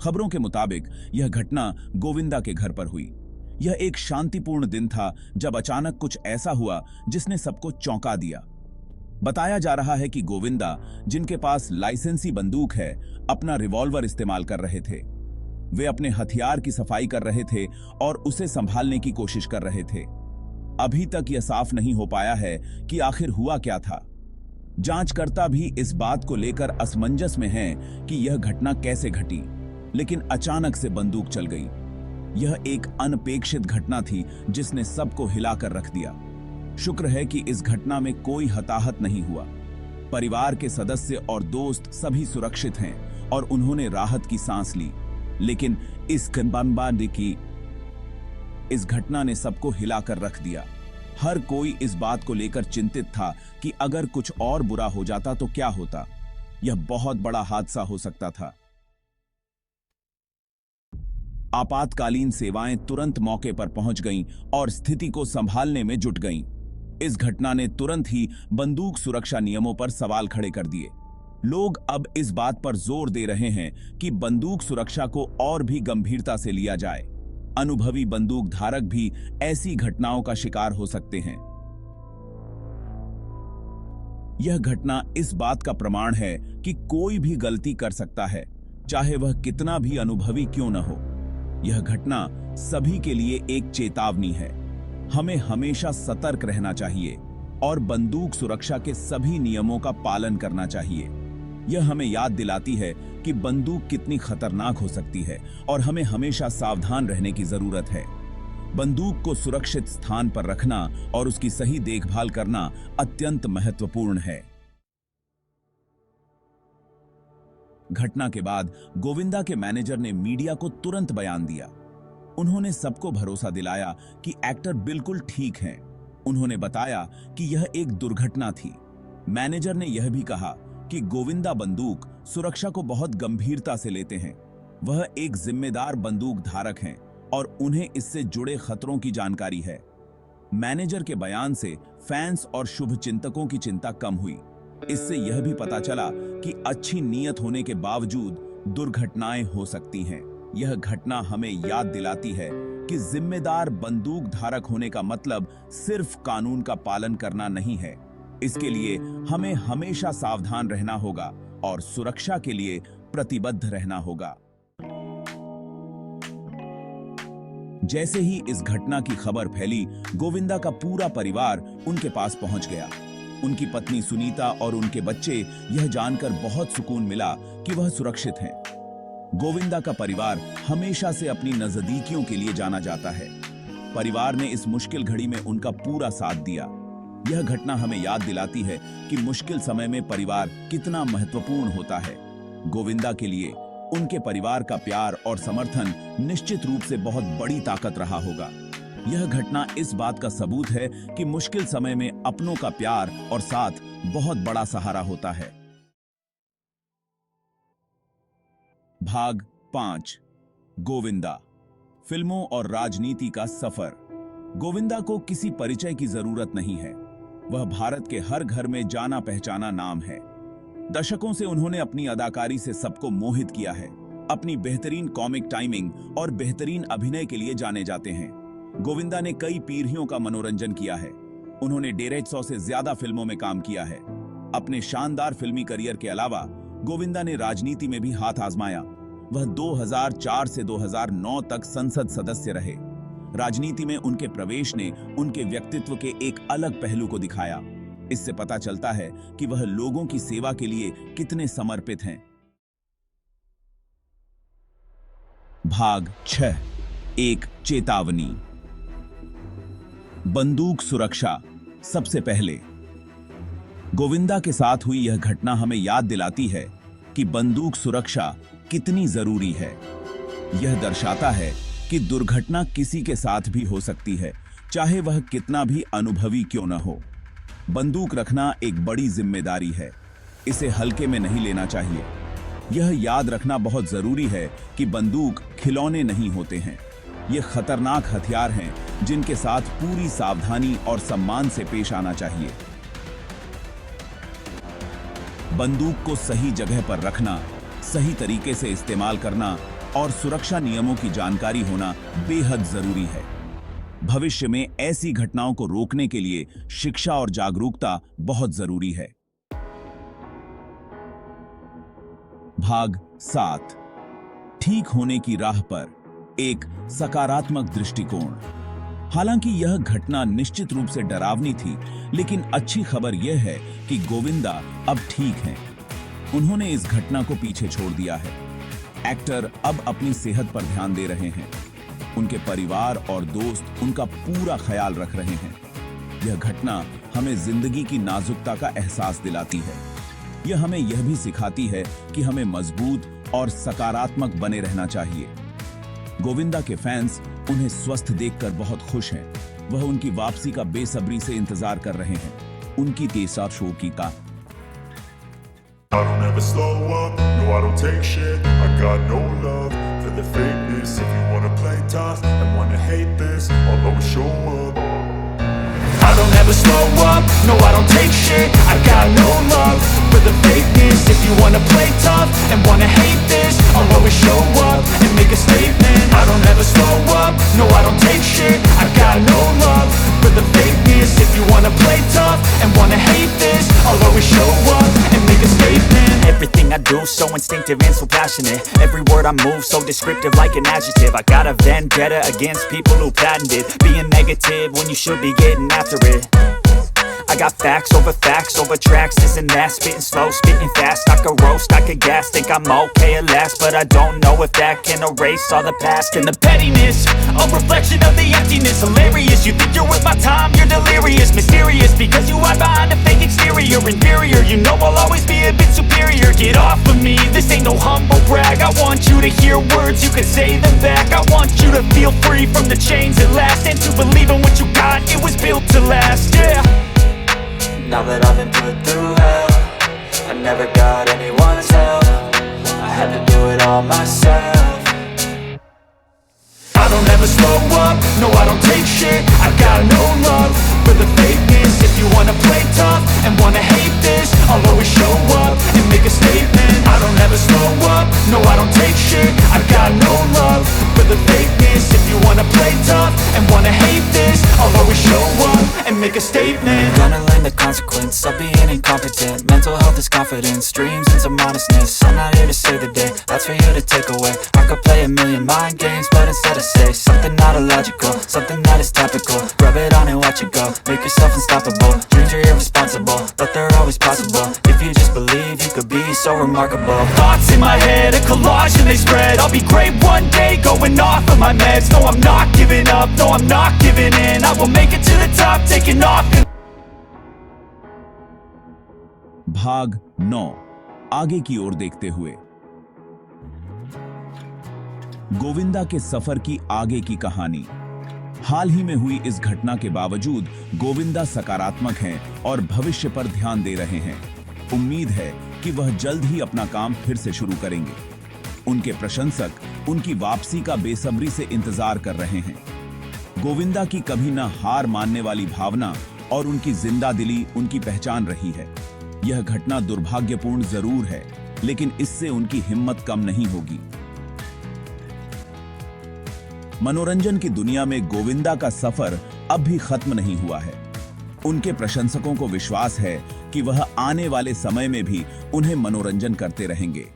खबरों के मुताबिक यह घटना गोविंदा के घर पर हुई। यह एक शांतिपूर्ण दिन था जब अचानक कुछ ऐसा हुआ जिसने सबको चौंका दिया। बताया जा रहा है कि गोविंदा, जिनके पास लाइसेंसी बंदूक है, अपना रिवॉल्वर इस्तेमाल कर रहे थे। वे अपने हथियार की सफाई कर रहे थे और उसे संभालने की कोशिश कर रहे थे। अभी तक यह साफ नहीं हो पाया है कि आखिर हुआ क्या था। जांचकर्ता भी इस बात को लेकर असमंजस में हैं कि यह घटना कैसे घटी, लेकिन अचानक से बंदूक चल गई। यह एक अनपेक्षित घटना थी जिसने सबको हिलाकर रख दिया। शुक्र है कि इस घटना में कोई हताहत नहीं हुआ। परिवार के सदस्य और दोस्त सभी सुरक्षित हैं और उन्होंने राहत की सांस ली। लेकिन इस घटना ने सबको हिलाकर रख दिया। हर कोई इस बात को लेकर चिंतित था कि अगर कुछ और बुरा हो जाता तो क्या होता। यह बहुत बड़ा हादसा हो सकता था। आपातकालीन सेवाएं तुरंत मौके पर पहुंच गईं और स्थिति को संभालने में जुट गईं। इस घटना ने तुरंत ही बंदूक सुरक्षा नियमों पर सवाल खड़े कर दिए। लोग अब इस बात पर जोर दे रहे हैं कि बंदूक सुरक्षा को और भी गंभीरता से लिया जाए। अनुभवी बंदूक धारक भी ऐसी घटनाओं का शिकार हो सकते हैं। यह घटना इस बात का प्रमाण है कि कोई भी गलती कर सकता है, चाहे वह कितना भी अनुभवी क्यों न हो। यह घटना सभी के लिए एक चेतावनी है। हमें हमेशा सतर्क रहना चाहिए और बंदूक सुरक्षा के सभी नियमों का पालन करना चाहिए। यह हमें याद दिलाती है कि बंदूक कितनी खतरनाक हो सकती है और हमें हमेशा सावधान रहने की जरूरत है। बंदूक को सुरक्षित स्थान पर रखना और उसकी सही देखभाल करना अत्यंत महत्वपूर्ण है। घटना के बाद गोविंदा के मैनेजर ने मीडिया को तुरंत बयान दिया। उन्होंने सबको भरोसा दिलाया कि एक्टर बिल्कुल ठीक हैं। उन्होंने बताया कि यह एक दुर्घटना थी। मैनेजर ने यह भी कहा कि गोविंदा बंदूक सुरक्षा को बहुत गंभीरता से लेते हैं। वह एक जिम्मेदार बंदूक धारक हैं और उन्हें इससे जुड़े खतरों की जानकारी है। मैनेजर के बयान से फैंस और शुभचिंतकों की चिंता कम हुई। इससे यह भी पता चला कि अच्छी नीयत होने के बावजूद दुर्घटनाएं हो सकती हैं। यह घटना हमें याद दिलाती है कि जिम्मेदार बंदूक धारक होने का मतलब सिर्फ कानून का पालन करना नहीं है। इसके लिए हमें हमेशा सावधान रहना होगा और सुरक्षा के लिए प्रतिबद्ध रहना होगा। जैसे ही इस घटना की खबर फैली, गोविंदा का पूरा परिवार उनके पास पहुंच गया। उनकी पत्नी सुनीता और उनके बच्चे यह जानकर बहुत सुकून मिला कि वह सुरक्षित हैं। गोविंदा का परिवार हमेशा से अपनी नजदीकियों के लिए जाना जाता है। परिवार ने इस मुश्किल घड़ी में उनका पूरा साथ दिया। यह घटना हमें याद दिलाती है कि मुश्किल समय में परिवार कितना महत्वपूर्ण होता है। गोविंदा के लिए उनके परिवार का प्यार और समर्थन निश्चित रूप से बहुत बड़ी ताकत रहा होगा। यह घटना इस बात का सबूत है कि मुश्किल समय में अपनों का प्यार और साथ बहुत बड़ा सहारा होता है। भाग 5, गोविंदा, फिल्मों और राजनीति का सफर। गोविंदा को किसी परिचय की जरूरत नहीं है। वह भारत के हर घर में जाना पहचाना नाम है। दशकों से उन्होंने अपनी अदाकारी से सबको मोहित किया है। अपनी बेहतरीन कॉमिक टाइमिंग और बेहतरीन अभिनय के लिए जाने जाते हैं। गोविंदा ने कई पीढ़ियों का मनोरंजन किया है। उन्होंने 150 से ज्यादा फिल्मों में काम किया है। अपने शानदार फिल्मी करियर के अलावा गोविंदा ने राजनीति में भी हाथ आजमाया। वह 2004 से 2009 तक संसद सदस्य रहे। राजनीति में उनके प्रवेश ने उनके व्यक्तित्व के एक अलग पहलू को दिखाया। इससे पता चलता है कि वह लोगों की सेवा के लिए कितने समर्पित हैं। भाग 6, एक चेतावनी। बंदूक सुरक्षा। सबसे पहले गोविंदा के साथ हुई यह घटना हमें याद दिलाती है कि बंदूक सुरक्षा कितनी जरूरी है। यह दर्शाता है कि दुर्घटना किसी के साथ भी हो सकती है, चाहे वह कितना भी अनुभवी क्यों न हो। बंदूक रखना एक बड़ी जिम्मेदारी है। इसे हल्के में नहीं लेना चाहिए। यह याद रखना बहुत जरूरी है कि बंदूक खिलौने नहीं होते हैं। ये खतरनाक हथियार हैं जिनके साथ पूरी सावधानी और सम्मान से पेश आना चाहिए। बंदूक को सही जगह पर रखना, सही तरीके से इस्तेमाल करना और सुरक्षा नियमों की जानकारी होना बेहद जरूरी है। भविष्य में ऐसी घटनाओं को रोकने के लिए शिक्षा और जागरूकता बहुत जरूरी है। भाग 7, ठीक होने की राह पर एक सकारात्मक दृष्टिकोण। हालांकि यह घटना निश्चित रूप से डरावनी थी, लेकिन अच्छी खबर यह है कि गोविंदा अब ठीक हैं। उन्होंने इस घटना को पीछे छोड़ दिया है। एक्टर अब अपनी सेहत पर ध्यान दे रहे हैं। उनके परिवार और दोस्त उनका पूरा ख्याल रख रहे हैं। यह घटना हमें जिंदगी की नाजुकता का एहसास दिलाती है। यह हमें यह भी सिखाती है कि हमें मजबूत और सकारात्मक बने रहना चाहिए। गोविंदा के फैंस उन्हें स्वस्थ देखकर बहुत खुश हैं। वह उनकी वापसी का बेसब्री से इंतजार कर रहे हैं। उनकी तीसरा शो की का I don't ever slow up, no I don't take shit. I got no love for the fakeness. If you wanna play tough and wanna hate this, I'll always show up. I don't ever slow up, no I don't take shit. I got no love for the fakeness. If you wanna play tough and wanna hate this, I'll always show up and make a statement. I don't ever slow up, no I don't take shit. I got no love for the fakeness. If you wanna play tough and wanna hate this, I'll always show up and make a statement. Everything I do so instinctive and so passionate. Every word I move so descriptive like an adjective. I got a vendetta against people who patented being negative when you should be getting after it. I got facts over tracks, this and that. Spitting slow, spitting fast. I could roast, I could gas. Think I'm okay at last, but I don't know if that can erase all the past. And the pettiness, a reflection of the emptiness. Hilarious, you think you're worth my time, you're delirious. Mysterious, because you hide behind a fake exterior. Inferior, you know I'll always be a bit superior. Get off of me, this ain't no humble brag. I want you to hear words, you can say them back. I want you to feel free from the chains at last, and to believe in what you got, it was built to last, yeah. Now that I've been put through hell, I never got anyone's help. I had to do it all myself. I don't ever slow up, no I don't take shit. I got no love for the fakeness. If you wanna play tough and wanna hate this, I'll always show up and make a statement. I don't ever slow up, no I don't take shit. I got no love for the fakeness. If you wanna play tough and wanna hate this, I'll always show up and make a statement. Gonna learn the consequence of being incompetent. Mental health is confidence, dreams and some honestness. I'm not here to save the day, that's for you to take away. I could play a million mind games, but instead I say something not illogical, something that is topical. Rub it on and watch it go, make yourself unstoppable. Dreams are irresponsible, but they're always possible. If you just believe, you could be so remarkable. Thoughts in my head, a collage and they spread. I'll be great one day, going off of my meds. No, I'm not giving up, no, I'm not giving in. I will make it to the top, taking off. भाग 9, आगे की ओर देखते हुए। गोविंदा के सफर की आगे की कहानी। हाल ही में हुई इस घटना के बावजूद गोविंदा सकारात्मक हैं और भविष्य पर ध्यान दे रहे हैं। उम्मीद है कि वह जल्द ही अपना काम फिर से शुरू करेंगे। उनके प्रशंसक उनकी वापसी का बेसब्री से इंतजार कर रहे हैं। गोविंदा की कभी न हार मानने वाली भावना और उनकी जिंदा दिली उनकी पहचान रही है। यह घटना दुर्भाग्यपूर्ण जरूर है, लेकिन इससे उनकी हिम्मत कम नहीं होगी। मनोरंजन की दुनिया में गोविंदा का सफर अब भी खत्म नहीं हुआ है। उनके प्रशंसकों को विश्वास है कि वह आने वाले समय में भी उन्हें मनोरंजन करते रहेंगे।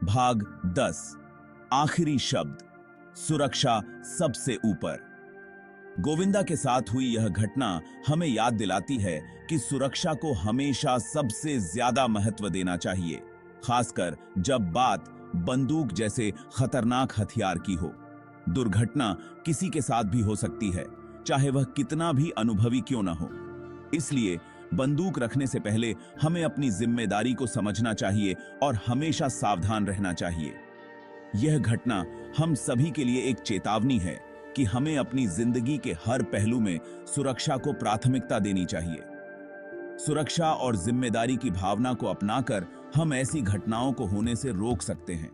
भाग 10, आखिरी शब्द, सुरक्षा सबसे ऊपर। गोविंदा के साथ हुई यह घटना हमें याद दिलाती है कि सुरक्षा को हमेशा सबसे ज्यादा महत्व देना चाहिए, खासकर जब बात बंदूक जैसे खतरनाक हथियार की हो। दुर्घटना किसी के साथ भी हो सकती है, चाहे वह कितना भी अनुभवी क्यों न हो। इसलिए बंदूक रखने से पहले हमें अपनी जिम्मेदारी को समझना चाहिए और हमेशा सावधान रहना चाहिए। यह घटना हम सभी के लिए एक चेतावनी है कि हमें अपनी जिंदगी के हर पहलू में सुरक्षा को प्राथमिकता देनी चाहिए। सुरक्षा और जिम्मेदारी की भावना को अपनाकर हम ऐसी घटनाओं को होने से रोक सकते हैं।